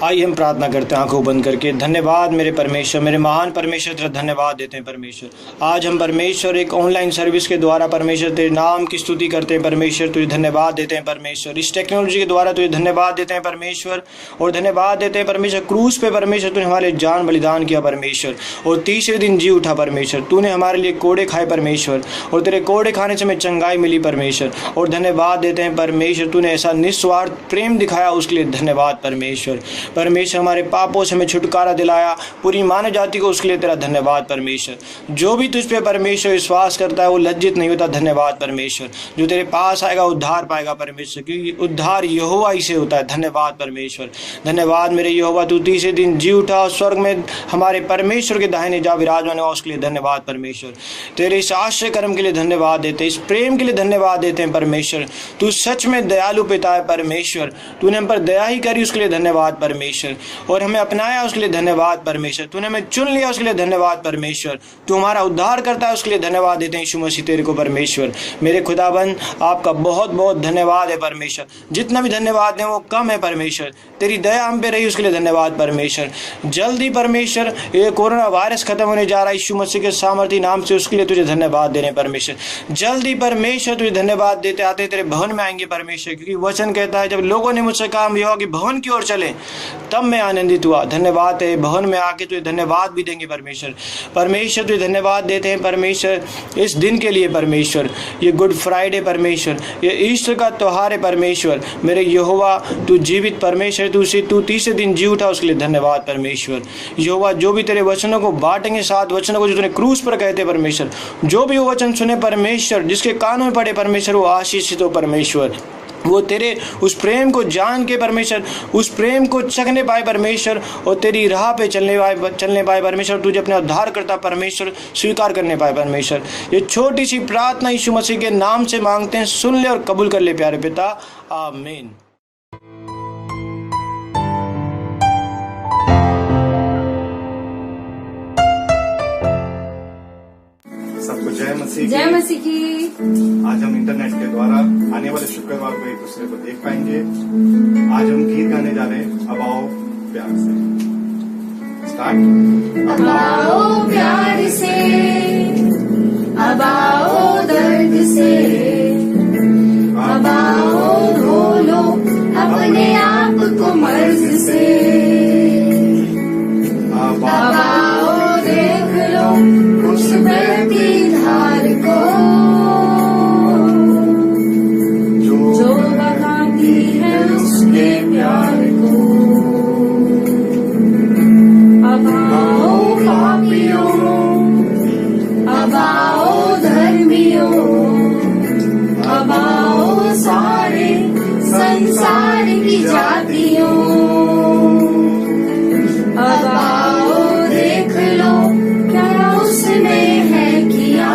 आइए हम प्रार्थना करते हैं आंखों बंद करके। धन्यवाद मेरे परमेश्वर, मेरे महान परमेश्वर, तेरा धन्यवाद देते हैं परमेश्वर। आज हम परमेश्वर एक ऑनलाइन सर्विस के द्वारा परमेश्वर तेरे नाम की स्तुति करते हैं परमेश्वर। तुझे धन्यवाद देते हैं परमेश्वर। इस टेक्नोलॉजी के द्वारा तुझे धन्यवाद देते हैं परमेश्वर और धन्यवाद देते हैं परमेश्वर। क्रूस पे परमेश्वर तूने हमारे जान बलिदान किया परमेश्वर और तीसरे दिन जी उठा परमेश्वर। तूने हमारे लिए कोड़े खाए परमेश्वर और तेरे कोड़े खाने से हमें चंगाई मिली परमेश्वर और धन्यवाद देते हैं परमेश्वर। तूने ऐसा निस्वार्थ प्रेम दिखाया, उसके लिए धन्यवाद परमेश्वर। परमेश्वर हमारे पापों से हमें छुटकारा दिलाया, पूरी मानव जाति को, उसके लिए तेरा धन्यवाद परमेश्वर। जो भी तुझ पे परमेश्वर विश्वास करता है वो लज्जित नहीं होता, धन्यवाद परमेश्वर। जो तेरे पास आएगा उद्धार पाएगा परमेश्वर, क्योंकि उद्धार यहोवा ही से होता है। धन्यवाद परमेश्वर। धन्यवाद मेरे यहोवा, तू तीसरे दिन जी उठा और स्वर्ग में हमारे परमेश्वर के दाहिने जा विराजमान हुआ, उसके लिए धन्यवाद परमेश्वर। तेरे इस आश्चर्य कर्म के लिए धन्यवाद देते हैं, इस प्रेम के लिए धन्यवाद देते हैं परमेश्वर। तू सच में दयालु पिता है परमेश्वर। तूने हम पर दया ही करी, उसके लिए धन्यवाद परमेश्वर। और हमें अपनाया, उसके लिए धन्यवाद परमेश्वर। तूने हमें चुन लिया, उसके लिए धन्यवाद परमेश्वर। तू हमारा उद्धार करता है, उसके लिए धन्यवाद देते हैं यीशु मसीह तेरे को परमेश्वर। मेरे खुदाबंद आपका बहुत बहुत धन्यवाद है परमेश्वर। जितना भी धन्यवाद दें वो कम है परमेश्वर। तेरी दया हम पे रही, उसके लिए धन्यवाद परमेश्वर। जल्दी परमेश्वर ये कोरोना वायरस खत्म होने जा रहा है यीशु मसीह के सामर्थी नाम से, उसके लिए तुझे धन्यवाद दे रहे हैं परमेश्वर। जल्दी परमेश्वर तुझे धन्यवाद देते आते तेरे भवन में आएंगे परमेश्वर, क्योंकि वचन कहता है जब लोगों ने मुझसे कहा हम यहोवा के भवन की ओर चले तब मैं आनंदित हुआ। धन्यवाद है, भवन में आके तुझे धन्यवाद भी देंगे परमेश्वर। परमेश्वर तुझे धन्यवाद देते हैं परमेश्वर इस दिन के लिए परमेश्वर। ये गुड फ्राइडे परमेश्वर, ये ईस्टर का त्यौहार है परमेश्वर। मेरे यहोवा तू जीवित परमेश्वर, तू तीसरे दिन जी उठा, उसके लिए धन्यवाद परमेश्वर। यहोवा जो भी तेरे वचनों को बांटेंगे, 7 वचनों को जो तूने क्रूस पर कहते परमेश्वर, जो भी वो वचन सुने परमेश्वर, जिसके कानों में पड़े परमेश्वर, वो आशीषित हो परमेश्वर। वो तेरे उस प्रेम को जान के परमेश्वर, उस प्रेम को चखने पाए परमेश्वर और तेरी राह पे चलने पाए परमेश्वर। तुझे अपने उद्धार करता परमेश्वर स्वीकार करने पाए परमेश्वर। ये छोटी सी प्रार्थना यीशु मसीह के नाम से मांगते हैं, सुन ले और कबूल कर ले प्यारे पिता, आमीन। सबको जय मसीह जय मसीह की। आज हम इंटरनेट के द्वारा आने वाले शुक्रवार को एक दूसरे को देख पाएंगे। आज हम गीत गाने जा रहे हैं, अब आओ प्यार से। स्टार्ट। अब आओ प्यार से, अब आओ दर्द से, अब आओ ढोलो अपने आप को मर्ज से, अब आओ देख लो उस बहती धार को जो बगाती है उसके प्यार को। अब आओ पापियों, अब आओ धर्मियों, अब आओ सारे संसार की जातियों, अब आओ देख लो क्या उसने है किया,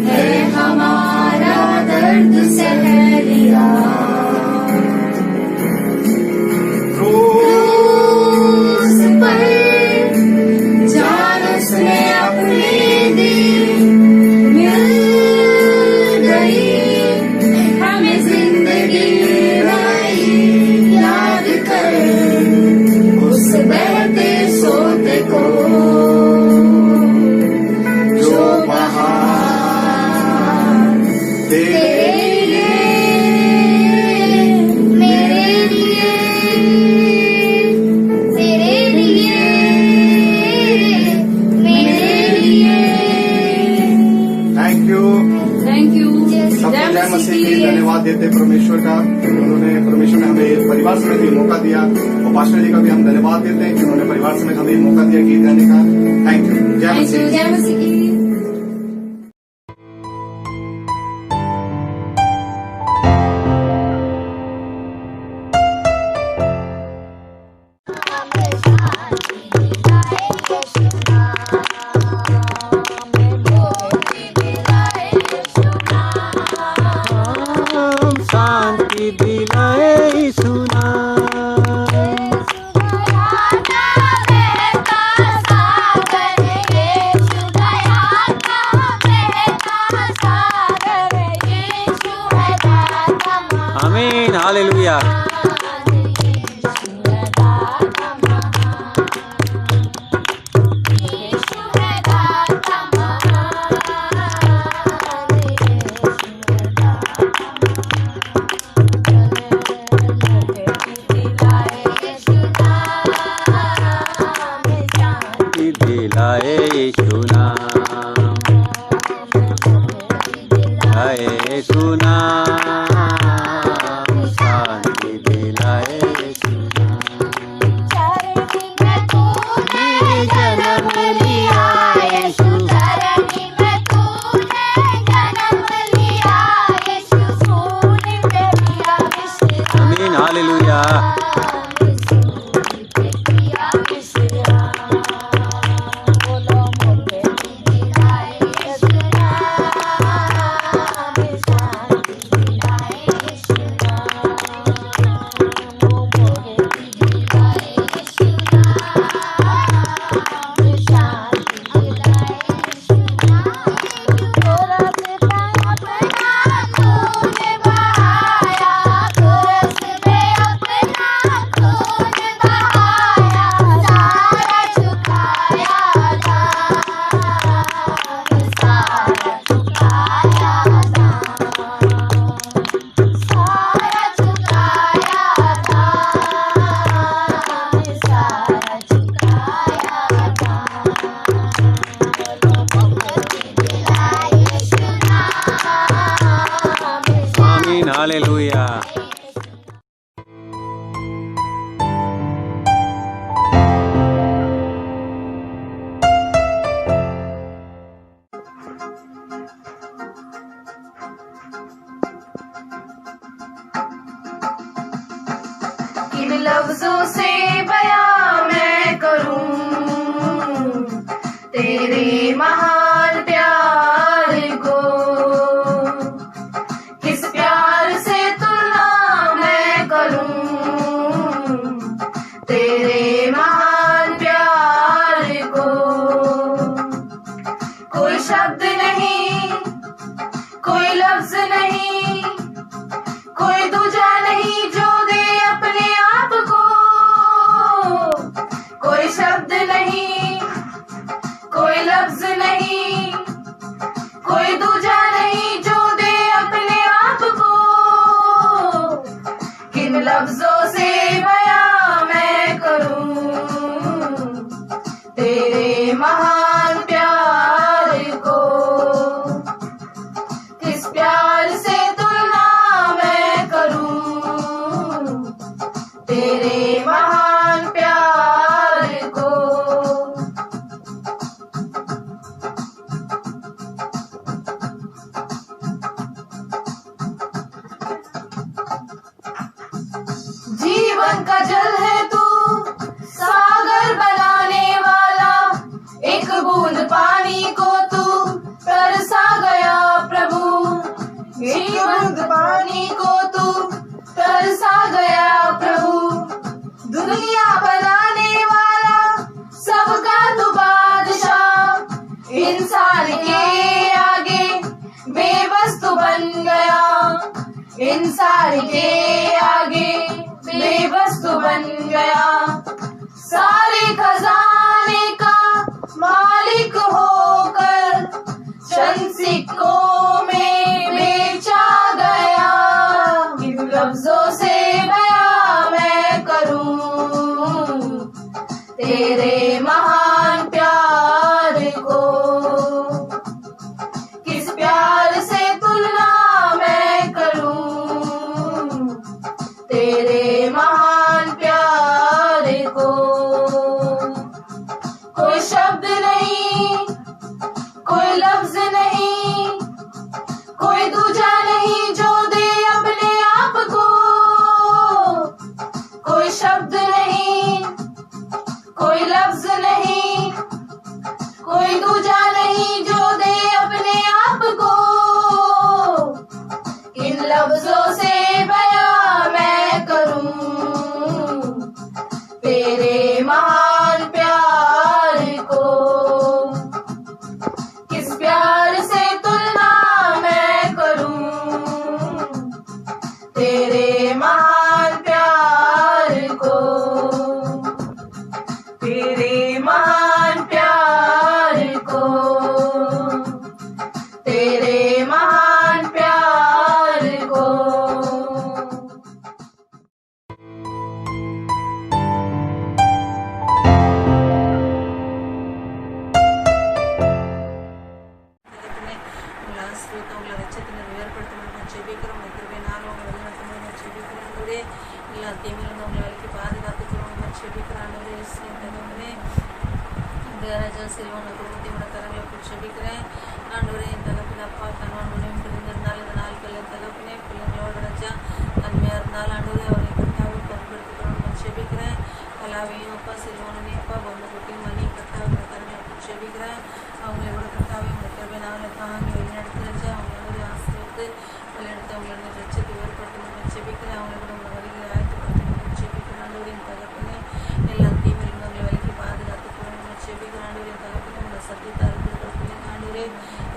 है हमारा दर्द सह लिया। क्रूस पर जान उसने अपनी दी, मिल गई हमें जिंदगी नई। याद कर उस बहते सोते को जो बहा तेरे लिए, मेरे लिए, तेरे लिए, मेरे लिए। Thank you. Thank you. सबको जय मसीह की। धन्यवाद देते हैं परमेश्वर का, उन्होंने परमेश्वर ने हमें परिवार समेत ये मौका दिया, और पास्टर जी का भी हम धन्यवाद देते हैं कि उन्होंने परिवार समेत हमें ये मौका दिया गीत गाने का। Thank you. जय मसीह। जय मसीह की। शांति दिलाए सुना, बहता सागर यीशु नाम, दिलाए यीशु नाम, शांति दिलाए यीशु धरती में तूने जन्म लिया यीशु, धरती में तूने जन्म लिया यीशु, सूली पे किया विश्राम, आमीन हालेलुया। सूली पे किया विश्राम, बोलो मोरे दिलाए यीशु नाम, शांति दिलाए यीशु नाम, मोरे दिलाए यीशु नाम, शांति दिलाए यीशु नाम, तोरा से अपना खून बहाया, तोरा से अपना खून बहाया, सारा चुकाया दाम, सारा चुकाया दाम, सारा चुकाया दाम, सारा चुकाया दाम, बोलो मुक्ति दिलाए यीशु नाम, आमीन हालेलुया। किन लफ्जों से बयां मैं करूं तेरे महान प्यार को, किस प्यार से तुलना मैं करूं तेरे महान प्यार को, कोई शब्द नहीं, कोई लफ्ज नहीं, कोई दूजा नहीं जो दे अपने आप को, कोई शब्द नहीं, कोई लफ्ज नहीं, कोई दूजा नहीं जो दे अपने आप को, किन लफ्जों से बयां मैं करूं तेरे महान प्यार को, किस प्यार से तुलना मैं करूं तेरे महान प्यार को, जीवन का जल है तू, सागर बनाने वाला, एक बूंद पानी को तू तरसा गया प्रभु, एक बूंद पानी को तू तरसा गया प्रभु, दुनिया बनाने वाला, सबका तू बादशाह, इंसान के आगे बेबस तू बन गया, इंसान के आगे बेबस तू बन गया, सारे खजाने का मालिक होकर चंद सिक्कों में बेचा गया, किन लफ्जों से बयां मैं करूं तेरे महान प्यार को, किस प्यार से तुलना मैं करूं तेरे महान प्यार को, कोई शब्द नहीं, कोई लफ्ज नहीं, कोई दूजा नहीं जो दे अपने आप को, कोई शब्द नहीं, कोई लफ्ज नहीं, कोई दूजा नहीं जो दे अपने आप को, किन लफ्जों से बयां मैं करूं तेरे महान प्यार को, किस प्यार से तुलना मैं करूं तेरे महान प्यार को, तेरे महान प्यार को, तेरे महान प्यार को। raja silvana kurumati manakaranga puchibikre andore indalapina paatanu andore impringal nal kalentagapne pulinglo raja anmer nal andore avare kattavu konvertikron puchibikre alaviyo pa silvana ne pa bonduti mani kattavu manakaranga puchibikre avule bada kattavu mukkarbe nal kahangi velnaduthe raja avule asrute velnaduthe avule raja divar pattu puchibikre avule bada mavariga ayatu pattu puchibikre andore indalapine ellanti velnaduthe veliki paadagatu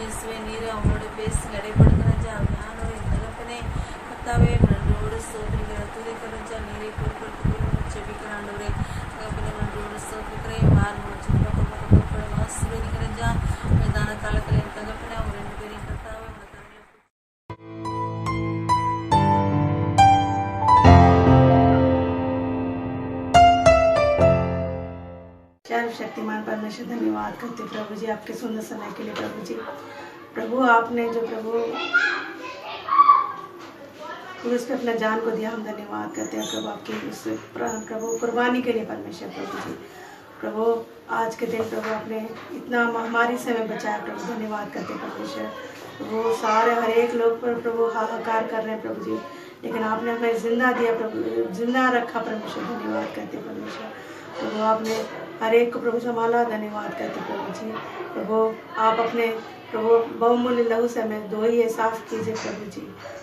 इसमें नीरे अमलोड base लड़े पड़कर जा अभियान और इंदलपने कत्तावे मंडोड़ सोपरी के रतुरे कर जा नीरे पर पर बच्चे भी करांडोरे अपने मंडोड़ सोपरी करे मार मोच पर वास भी कर जा मैदान काल कले इंदलपने और इंदरी कत्तावे शक्तिमान परमेश्वर धन्यवाद करते प्रभु जी आपके सुंदर समय के लिए प्रभु जी। प्रभु आपने जो प्रभु क्रूस पे अपना जान को दिया, हम धन्यवाद करते हैं प्रभु आपकी उस प्रभु कुर्बानी के लिए परमेश्वर प्रभु जी। प्रभु आज के दिन प्रभु आपने इतना महामारी से हमें बचाया प्रभु, धन्यवाद करते परमेश्वर। प्रभु सारे हर एक लोग पर प्रभु हाहाकार कर रहे हैं प्रभु जी, लेकिन आपने हमें जिंदा दिया प्रभु, जिंदा रखा परमेश्वर, धन्यवाद करते परमेश्वर। प्रभु आपने हर एक को प्रभु संभाला, धन्यवाद करते प्रभु जी। प्रभु आप अपने प्रभु बहुमूल्य लहू से हमें धो ये साफ कीजिए प्रभु जी।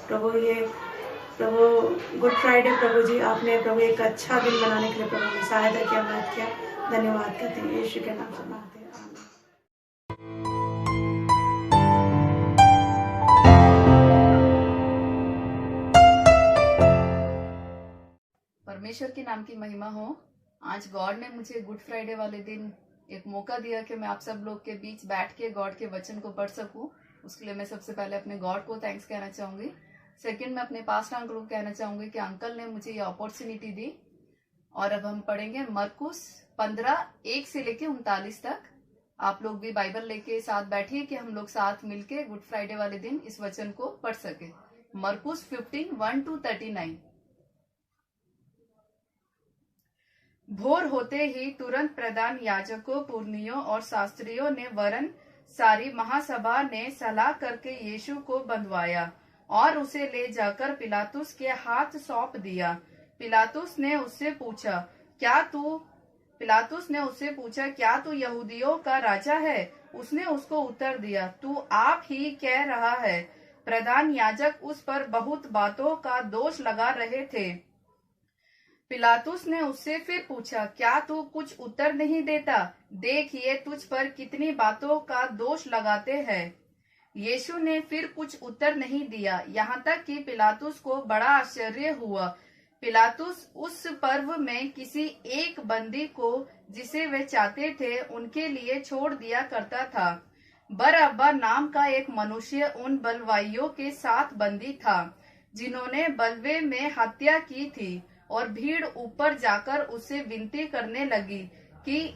प्रभु ये प्रभु गुड फ्राइडे प्रभु जी आपने प्रभु एक अच्छा दिन बनाने के लिए प्रभु ने सहायता किया, मदद किया, धन्यवाद करते हैं यीशु के नाम से मांगते हैं, परमेश्वर के नाम की महिमा हो। आज गॉड ने मुझे गुड फ्राइडे वाले दिन एक मौका दिया कि मैं आप सब लोग के बीच बैठ के गॉड के वचन को पढ़ सकूं। उसके लिए मैं सबसे पहले अपने गॉड को थैंक्स कहना चाहूंगी। सेकंड, मैं अपने पास्ट अंकल को कहना चाहूंगी कि अंकल ने मुझे ये अपॉर्चुनिटी दी। और अब हम पढ़ेंगे मरकुस 15:1 से लेके 39 तक। आप लोग भी बाइबल लेके साथ बैठिए कि हम लोग साथ मिलके गुड फ्राइडे वाले दिन इस वचन को पढ़ सके। मरकुस 15:1-39। भोर होते ही तुरंत प्रधान याजकों, पुरनियों और शास्त्रियों ने वरन सारी महासभा ने सलाह करके यीशु को बंधवाया और उसे ले जाकर पिलातुस के हाथ सौंप दिया। पिलातुस ने उससे पूछा, क्या तू यहूदियों का राजा है? उसने उसको उत्तर दिया, तू आप ही कह रहा है। प्रधान याजक उस पर बहुत बातों का दोष लगा रहे थे। पिलातुस ने उससे फिर पूछा, क्या तू कुछ उत्तर नहीं देता? देख ये तुझ पर कितनी बातों का दोष लगाते हैं। यीशु ने फिर कुछ उत्तर नहीं दिया, यहाँ तक कि पिलातुस को बड़ा आश्चर्य हुआ। पिलातुस उस पर्व में किसी एक बंदी को जिसे वे चाहते थे उनके लिए छोड़ दिया करता था। बरअब्बा नाम का एक मनुष्य उन बलवाइयों के साथ बंदी था जिन्होंने बलवे में हत्या की थी। और भीड़ ऊपर जाकर उससे विनती करने लगी कि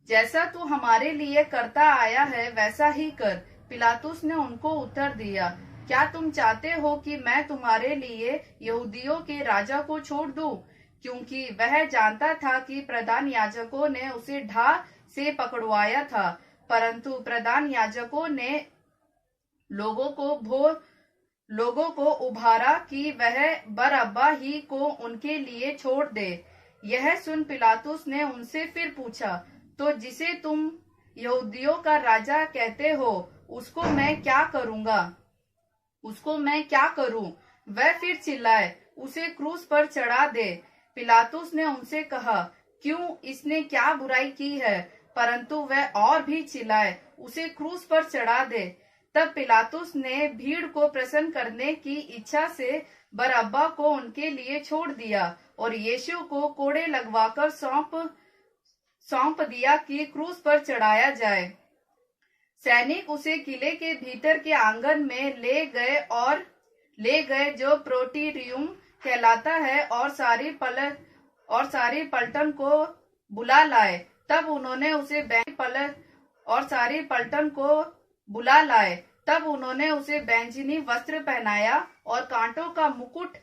जैसा तू हमारे लिए करता आया है वैसा ही कर। पिलातुस ने उनको उत्तर दिया, क्या तुम चाहते हो कि मैं तुम्हारे लिए यहूदियों के राजा को छोड़ दूं? क्योंकि वह जानता था कि प्रधान याजकों ने उसे ढाल से पकड़वाया था। परंतु प्रधान याजकों ने लोगों को उभारा कि वह बरअब्बा ही को उनके लिए छोड़ दे। यह सुन पिलातुस ने उनसे फिर पूछा, तो जिसे तुम यहूदियों का राजा कहते हो उसको मैं क्या करूं? वह फिर चिल्लाए, उसे क्रूस पर चढ़ा दे। पिलातुस ने उनसे कहा, क्यों, इसने क्या बुराई की है? परंतु वह और भी चिल्लाए, उसे क्रूस पर चढ़ा दे। तब पिलातुस ने भीड़ को प्रसन्न करने की इच्छा से बरअब्बा को उनके लिए छोड़ दिया और यीशु को कोड़े लगवाकर सौंप दिया कि क्रूस पर चढ़ाया जाए। सैनिक उसे किले के भीतर के आंगन में ले गए जो प्रोटीरियम कहलाता है, और सारी पलटन को बुला लाए। तब उन्होंने उसे बैंजनी वस्त्र पहनाया और कांटों का मुकुट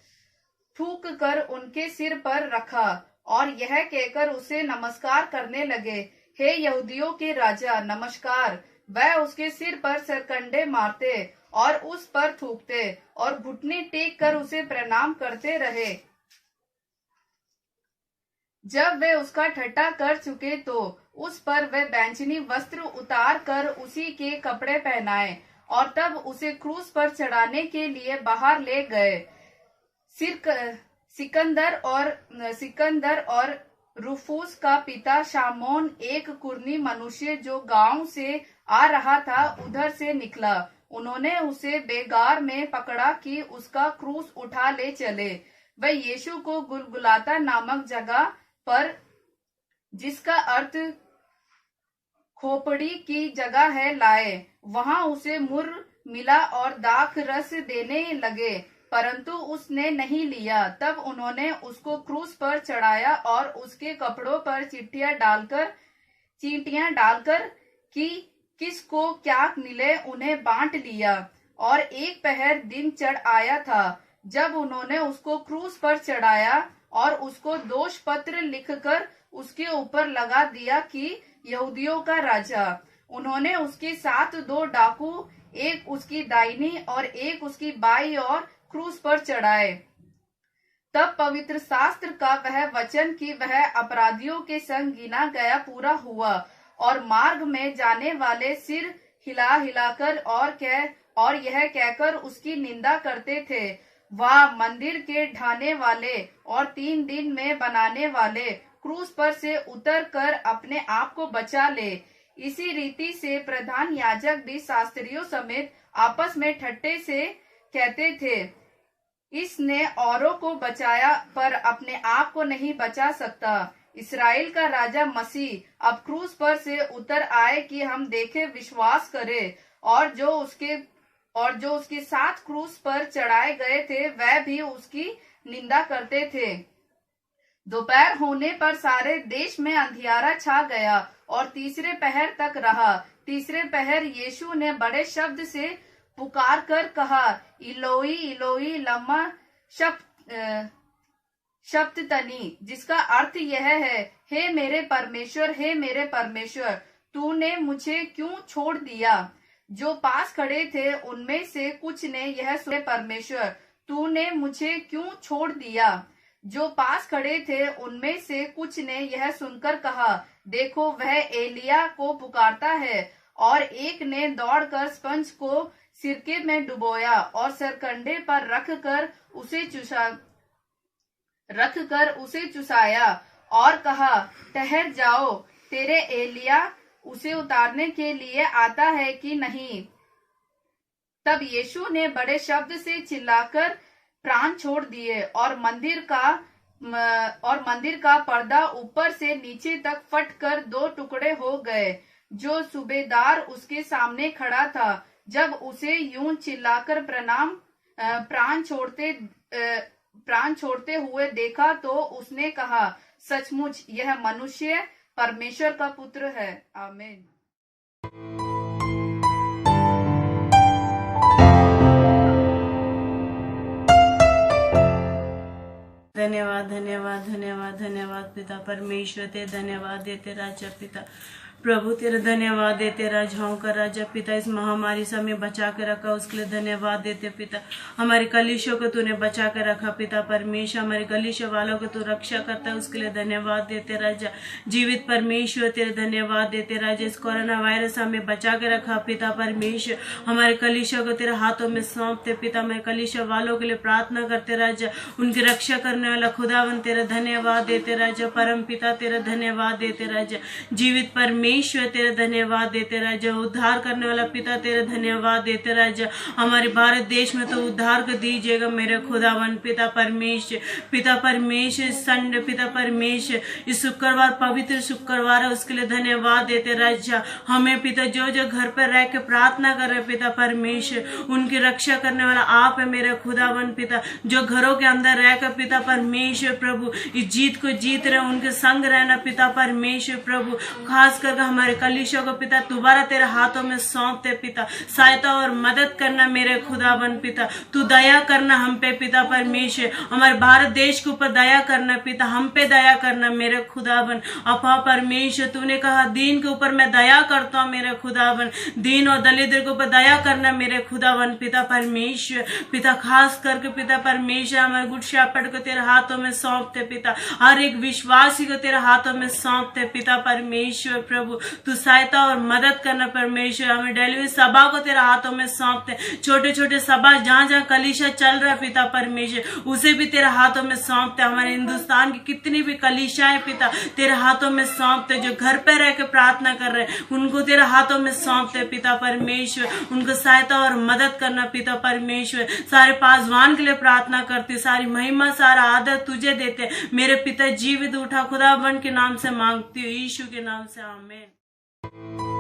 फूंक कर उनके सिर पर रखा और यह कहकर उसे नमस्कार करने लगे, हे यहूदियों के राजा नमस्कार। वह उसके सिर पर सरकंडे मारते और उस पर थूकते और घुटने टेक कर उसे प्रणाम करते रहे। जब वे उसका ठट्ठा कर चुके तो उस पर वे बैंचनी वस्त्र उतार कर उसी के कपड़े पहनाए और तब उसे क्रूस पर चढ़ाने के लिए बाहर ले गए। सिकंदर और रूफुस का पिता शामोन एक कुरनी मनुष्य जो गांव से आ रहा था उधर से निकला। उन्होंने उसे बेगार में पकड़ा कि उसका क्रूस उठा ले चले। वह यीशु को गुलगुलाता नामक जगह पर, जिसका अर्थ खोपड़ी की जगह है, लाए। वहां उसे मुर्र मिला और दाख रस देने लगे, परंतु उसने नहीं लिया। तब उन्होंने उसको क्रूस पर चढ़ाया और उसके कपड़ों पर चींटियां डालकर कि किसको क्या मिले उन्हें बांट लिया। और एक पहर दिन चढ़ आया था जब उन्होंने उसको क्रूस पर चढ़ाया और उसको दोष पत्र लिखकर उसके ऊपर लगा दिया कि यहूदियों का राजा। उन्होंने उसके साथ 2 डाकू, एक उसकी दाहिनी और एक उसकी बाईं ओर क्रूस पर चढ़ाए। तब पवित्र शास्त्र का वह वचन कि वह अपराधियों के संग गिना गया पूरा हुआ। और मार्ग में जाने वाले सिर हिला हिलाकर और यह कहकर उसकी निंदा करते थे, वाह मंदिर के ढाने वाले और 3 दिन में बनाने वाले, क्रूस पर से उतर कर अपने आप को बचा ले। इसी रीति से प्रधान याजक भी शास्त्रियों समेत आपस में ठट्ठे से कहते थे, इसने औरों को बचाया पर अपने आप को नहीं बचा सकता। इस्राएल का राजा मसीह अब क्रूस पर से उतर आए कि हम देखे विश्वास करें। और जो उसके साथ क्रूस पर चढ़ाए गए थे वह भी उसकी निंदा करते थे। दोपहर होने पर सारे देश में अंधियारा छा गया और तीसरे पहर तक रहा। तीसरे पहर यीशु ने बड़े शब्द से पुकार कर कहा, इलोई इलोई लम्मा शब्दतनी, जिसका अर्थ यह है, हे मेरे परमेश्वर, तूने मुझे क्यों छोड़ दिया। जो पास खड़े थे उनमें से कुछ ने यह सुने, परमेश्वर तूने मुझे क्यों छोड़ दिया। जो पास खड़े थे उनमें से कुछ ने यह सुनकर कहा, देखो वह एलिया को पुकारता है। और एक ने दौड़कर स्पंज को सिरके में डुबोया और सरकंडे पर रखकर उसे चुसाया और कहा, ठहर जाओ, तेरे एलिया उसे उतारने के लिए आता है कि नहीं। तब यीशु ने बड़े शब्द से चिल्लाकर प्राण छोड़ दिए और मंदिर का पर्दा ऊपर से नीचे तक फटकर 2 टुकड़े हो गए। जो सूबेदार उसके सामने खड़ा था जब उसे यूं चिल्लाकर प्राण छोड़ते हुए देखा तो उसने कहा, सचमुच यह मनुष्य परमेश्वर का पुत्र है। आमीन। धन्यवाद धन्यवाद धन्यवाद धन्यवाद पिता परमेश्वर, ते धन्यवाद देते राजा पिता प्रभु, तेरा धन्यवाद देते राजाओं का राजा पिता। इस महामारी से हमें बचा के रखा, उसके लिए धन्यवाद देते पिता। हमारे कलीसियों को तूने बचा के रखा पिता परमेश्वर, हमारे कलीसियों वालों को तू रक्षा करता है, उसके लिए धन्यवाद देते राजा। जीवित परमेश्वर तेरे धन्यवाद देते राजा। इस कोरोना वायरस से हमें बचा के रखा पिता परमेश्वर, हमारे कलीसियों को तेरे हाथों में सौंपते पिता। हमारे कलीसियों वालों के लिए प्रार्थना करते राजा, उनकी रक्षा करने वाला खुदावन तेरा धन्यवाद देते राजा। परम पिता तेरा धन्यवाद देते राजा। जीवित परमेश्वर तेरे धन्यवाद देते राजा। उद्धार करने वाला पिता तेरे धन्यवाद देते राजा। हमारे भारत देश में तो उद्धार कर दीजिएगा मेरे खुदावन पिता परमेश्वर। पिता परमेश्वर संडे पिता परमेश्वर, इस शुक्रवार पवित्र शुक्रवार है, उसके लिए धन्यवाद देते राजा। हमें पिता जो घर पर रह के प्रार्थना कर रहे पिता परमेश्वर, उनकी रक्षा करने वाला आप है मेरे खुदावन पिता। जो घरों के अंदर रहकर पिता परमेश्वर प्रभु इस जीत को जीत रहे, उनके संग रहना पिता परमेश्वर प्रभु। खास कर का हमारे कलीसिया को पिता दोबारा तेरे हाथों में सौंपते पिता। सहायता और मदद करना मेरे खुदावन पिता, तू दया करना हम पे पिता परमेश्वर, हमारे भारत देश के ऊपर दया करना पिता, हम पे दया करना मेरे खुदावन। अपा परमेश्वर तूने कहा दीन के ऊपर मैं दया करता हूँ मेरे खुदावन, दीन और दलित के ऊपर दया करना मेरे खुदावन पिता परमेश्वर। पिता खास करके पिता परमेश्वर हमारे गुड शेपर्ड को तेरे हाथों में सौंपते पिता, हर एक विश्वासी को तेरे हाथों में सौंपते पिता परमेश्वर। प्रभु तू सहायता और मदद करना परमेश्वर, हमें डिलीवरी सभा को तेरे हाथों में सौंपते, छोटे छोटे सभा जहाँ जहाँ कलीसिया चल रहा है पिता परमेश्वर उसे भी तेरे हाथों में सौंपते। हमारे हिंदुस्तान की कितनी भी कलीसियाएं पिता तेरे हाथों में सौंपते, जो घर पे रह के प्रार्थना कर रहे हैं उनको तेरे हाथों में सौंपते पिता परमेश्वर, उनको सहायता और मदद करना पिता परमेश्वर। सारे पासवान के लिए प्रार्थना करती, सारी महिमा सारा आदर तुझे देते मेरे पिता, जीवित उठा खुदावन के नाम से मांगती हूँ, यीशु के नाम से आमीन।